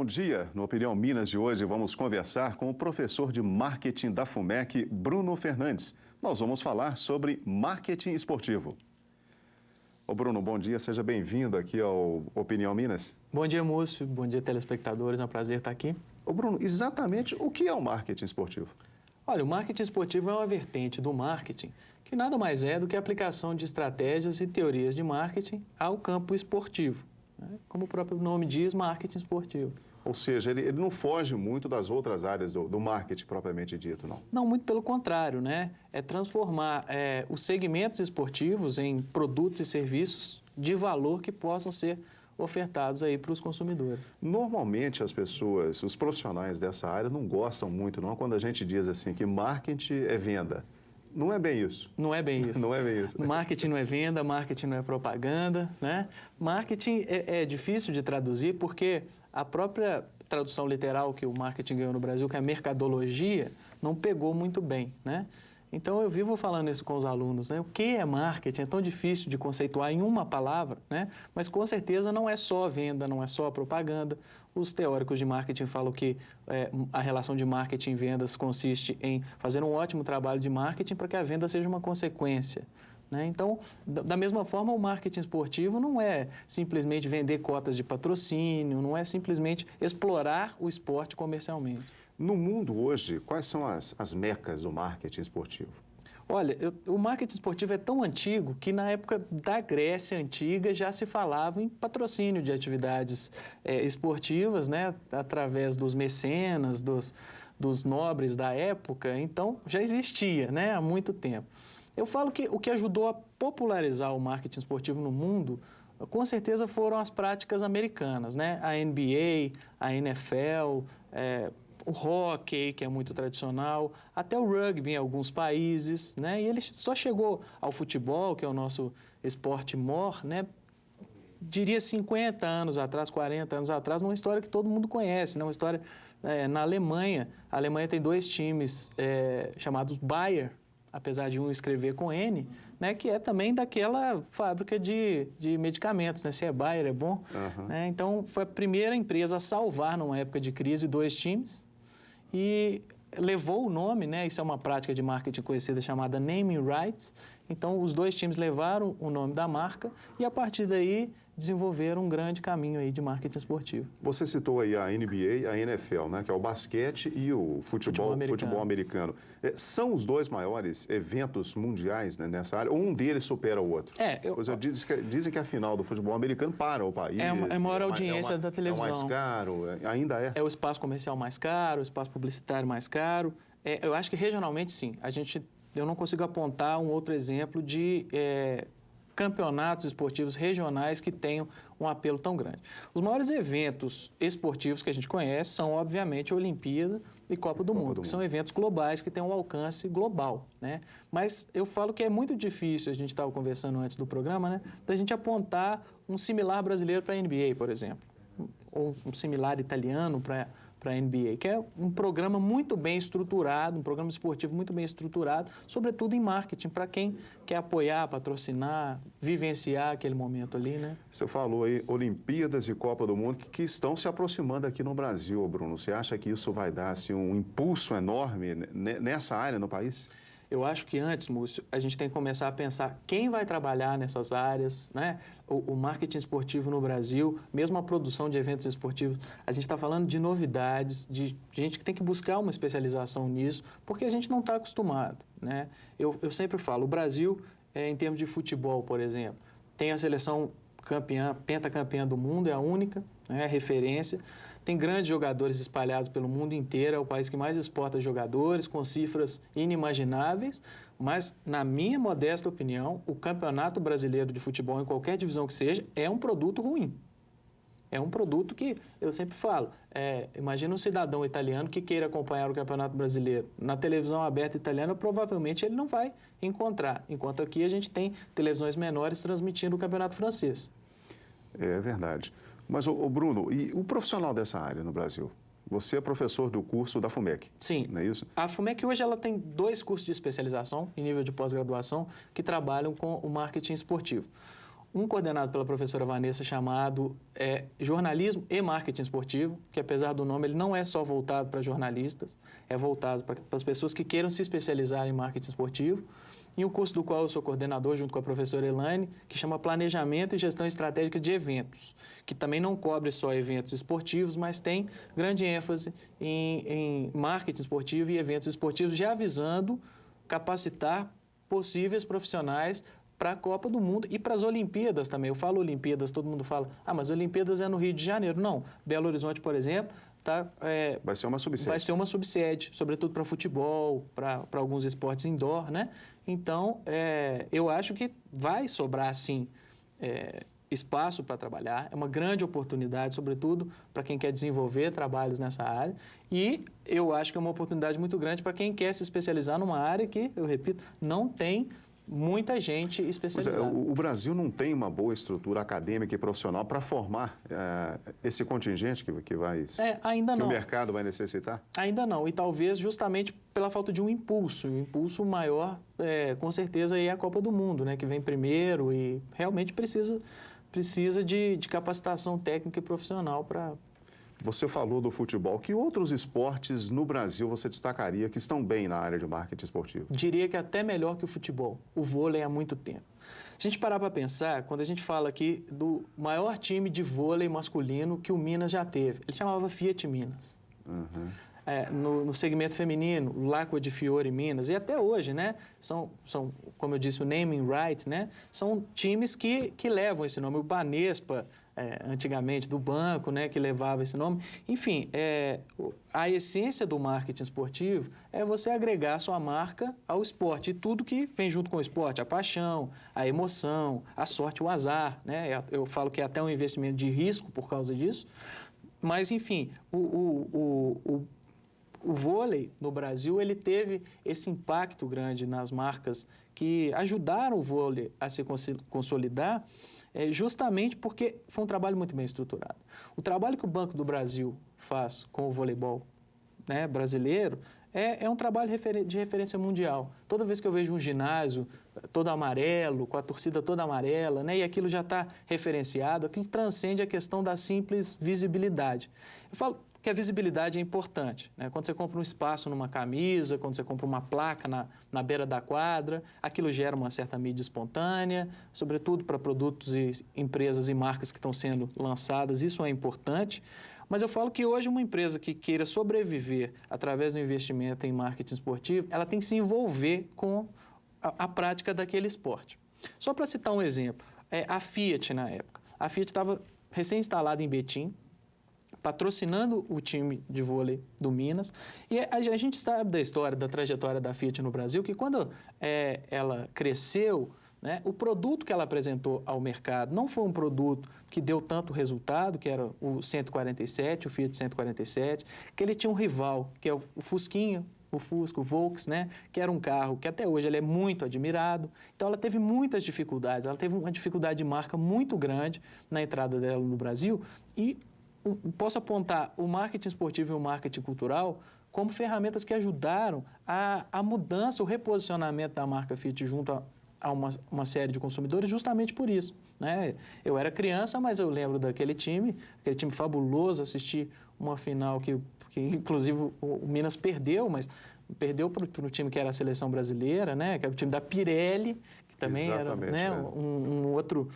bom dia. No Opinião Minas de hoje, vamos conversar com o professor de marketing da FUMEC, Bruno Fernandes. Nós vamos falar sobre marketing esportivo. Ô Bruno, bom dia, seja bem-vindo aqui ao Opinião Minas. Bom dia, Múcio. Bom dia, telespectadores. É um prazer estar aqui. Ô Bruno, exatamente o que é o marketing esportivo? Olha, o marketing esportivo é uma vertente do marketing que nada mais é do que a aplicação de estratégias e teorias de marketing ao campo esportivo. Como o próprio nome diz, marketing esportivo. Ou seja, ele não foge muito das outras áreas do marketing propriamente dito, não? Não, muito pelo contrário, né? É transformar os segmentos esportivos em produtos e serviços de valor que possam ser ofertados aí para os consumidores. Normalmente as pessoas, os profissionais dessa área não gostam muito, não, quando a gente diz assim que marketing é venda. Não é bem isso. Não é bem isso. Não é bem isso. Né? Marketing não é venda, marketing não é propaganda, né? Marketing é difícil de traduzir porque a própria tradução literal que o marketing ganhou no Brasil, que é a mercadologia, não pegou muito bem, né? Então, eu vivo falando isso com os alunos, né? O que é marketing? É tão difícil de conceituar em uma palavra, né? Mas, com certeza, não é só venda, não é só propaganda. Os teóricos de marketing falam que a relação de marketing e vendas consiste em fazer um ótimo trabalho de marketing para que a venda seja uma consequência, né? Então, da mesma forma, o marketing esportivo não é simplesmente vender cotas de patrocínio, não é simplesmente explorar o esporte comercialmente. No mundo hoje, quais são as mecas do marketing esportivo? Olha, o marketing esportivo é tão antigo que na época da Grécia Antiga já se falava em patrocínio de atividades esportivas, né, através dos mecenas, dos nobres da época. Então, já existia, né, há muito tempo. Eu falo que o que ajudou a popularizar o marketing esportivo no mundo, com certeza foram as práticas americanas, né? A NBA, a NFL, o hóquei, que é muito tradicional, até o rugby em alguns países, né? E ele só chegou ao futebol, que é o nosso esporte maior, né? Diria 50 anos atrás, 40 anos atrás, numa história que todo mundo conhece, né? Uma história na Alemanha. A Alemanha tem dois times chamados Bayer, apesar de um escrever com N, né, que é também daquela fábrica de medicamentos, né? Se é Bayer, é bom. Uhum. Né? Então, foi a primeira empresa a salvar, numa época de crise, dois times e levou o nome, né? Isso é uma prática de marketing conhecida chamada naming rights. Então, os dois times levaram o nome da marca e, a partir daí, desenvolveram um grande caminho aí de marketing esportivo. Você citou aí a NBA, a NFL, né, que é o basquete e o futebol americano. São os dois maiores eventos mundiais, né, nessa área, ou um deles supera o outro? Dizem que a final do futebol americano para o país. É a maior audiência da televisão. É o mais caro, ainda é? É o espaço comercial mais caro, o espaço publicitário mais caro. Eu acho que regionalmente, sim. Eu não consigo apontar um outro exemplo de campeonatos esportivos regionais que tenham um apelo tão grande. Os maiores eventos esportivos que a gente conhece são, obviamente, a Olimpíada e Copa do Mundo, que são eventos globais que têm um alcance global, né? Mas eu falo que é muito difícil, a gente estava conversando antes do programa, né, da gente apontar um similar brasileiro para a NBA, por exemplo, ou um similar italiano para a NBA, que é um programa muito bem estruturado, um programa esportivo muito bem estruturado, sobretudo em marketing, para quem quer apoiar, patrocinar, vivenciar aquele momento ali, né? Você falou aí, Olimpíadas e Copa do Mundo, que estão se aproximando aqui no Brasil, Bruno. Você acha que isso vai dar assim, um impulso enorme nessa área no país? Eu acho que antes, Múcio, a gente tem que começar a pensar quem vai trabalhar nessas áreas, né? O marketing esportivo no Brasil, mesmo a produção de eventos esportivos, a gente está falando de novidades, de gente que tem que buscar uma especialização nisso, porque a gente não está acostumado, né? Eu sempre falo, o Brasil, em termos de futebol, por exemplo, tem a seleção campeã, pentacampeã do mundo, é a única, né, referência. Tem grandes jogadores espalhados pelo mundo inteiro, é o país que mais exporta jogadores, com cifras inimagináveis, mas, na minha modesta opinião, o Campeonato Brasileiro de Futebol, em qualquer divisão que seja, é um produto ruim. É um produto que, eu sempre falo, imagina um cidadão italiano que queira acompanhar o Campeonato Brasileiro. Na televisão aberta italiana, provavelmente ele não vai encontrar, enquanto aqui a gente tem televisões menores transmitindo o Campeonato Francês. É verdade. Mas, Bruno, e o profissional dessa área no Brasil? Você é professor do curso da FUMEC. Sim. Não é isso? A FUMEC hoje ela tem 2 cursos de especialização em nível de pós-graduação que trabalham com o marketing esportivo. um coordenado pela professora Vanessa chamado Jornalismo e Marketing Esportivo, que apesar do nome ele não é só voltado para jornalistas, é voltado para as pessoas que queiram se especializar em marketing esportivo. E um curso do qual eu sou coordenador, junto com a professora Elaine, que chama Planejamento e Gestão Estratégica de Eventos, que também não cobre só eventos esportivos, mas tem grande ênfase em marketing esportivo e eventos esportivos, já avisando capacitar possíveis profissionais para a Copa do Mundo e para as Olimpíadas também. Eu falo Olimpíadas, todo mundo fala, mas Olimpíadas é no Rio de Janeiro. Não, Belo Horizonte, por exemplo, vai ser uma subsede. Vai ser uma subsede, sobretudo para futebol, para alguns esportes indoor, né? Então, eu acho que vai sobrar, sim, espaço para trabalhar. É uma grande oportunidade, sobretudo para quem quer desenvolver trabalhos nessa área. E eu acho que é uma oportunidade muito grande para quem quer se especializar numa área que, eu repito, não tem muita gente especializada. O Brasil não tem uma boa estrutura acadêmica e profissional para formar esse contingente que vai ainda não. O mercado vai necessitar? Ainda não, e talvez justamente pela falta de um impulso. O impulso maior, com certeza, é a Copa do Mundo, né, que vem primeiro e realmente precisa de capacitação técnica e profissional para... Você falou do futebol. Que outros esportes no Brasil você destacaria que estão bem na área de marketing esportivo? Diria que até melhor que o futebol. O vôlei há muito tempo. Se a gente parar para pensar, quando a gente fala aqui do maior time de vôlei masculino que o Minas já teve, ele chamava Fiat Minas. Uhum. No segmento feminino, o Lacqua de Fiore Minas, e até hoje, né, são, como eu disse, o naming right, né, são times que levam esse nome. O Banespa, antigamente, do banco, né, que levava esse nome. Enfim, a essência do marketing esportivo é você agregar sua marca ao esporte. E tudo que vem junto com o esporte, a paixão, a emoção, a sorte, o azar, né? Eu falo que é até um investimento de risco por causa disso. Mas, enfim, o vôlei no Brasil, ele teve esse impacto grande nas marcas que ajudaram o vôlei a se consolidar, justamente porque foi um trabalho muito bem estruturado. O trabalho que o Banco do Brasil faz com o voleibol, né, brasileiro é um trabalho de referência mundial. Toda vez que eu vejo um ginásio todo amarelo, com a torcida toda amarela, né, e aquilo já está referenciado, aquilo transcende a questão da simples visibilidade. Eu falo que a visibilidade é importante, né? Quando você compra um espaço numa camisa, quando você compra uma placa na beira da quadra, aquilo gera uma certa mídia espontânea, sobretudo para produtos e empresas e marcas que estão sendo lançadas, isso é importante. Mas eu falo que hoje uma empresa que queira sobreviver através do investimento em marketing esportivo, ela tem que se envolver com a prática daquele esporte. Só para citar um exemplo, a Fiat na época. A Fiat estava recém-instalada em Betim, patrocinando o time de vôlei do Minas. E a gente sabe da história, da trajetória da Fiat no Brasil, que quando ela cresceu, né, o produto que ela apresentou ao mercado não foi um produto que deu tanto resultado, que era o 147, o Fiat 147, que ele tinha um rival, que é o Fusquinha, o Fusca, o Volks, né, que era um carro que até hoje ele é muito admirado. Então, ela teve muitas dificuldades, ela teve uma dificuldade de marca muito grande na entrada dela no Brasil e posso apontar o marketing esportivo e o marketing cultural como ferramentas que ajudaram a mudança, o reposicionamento da marca Fiat junto a uma série de consumidores justamente por isso, né? Eu era criança, mas eu lembro daquele time fabuloso, assisti uma final que inclusive o Minas perdeu, mas perdeu para o time que era a seleção brasileira, né? Que era o time da Pirelli, que também era, né, um outro...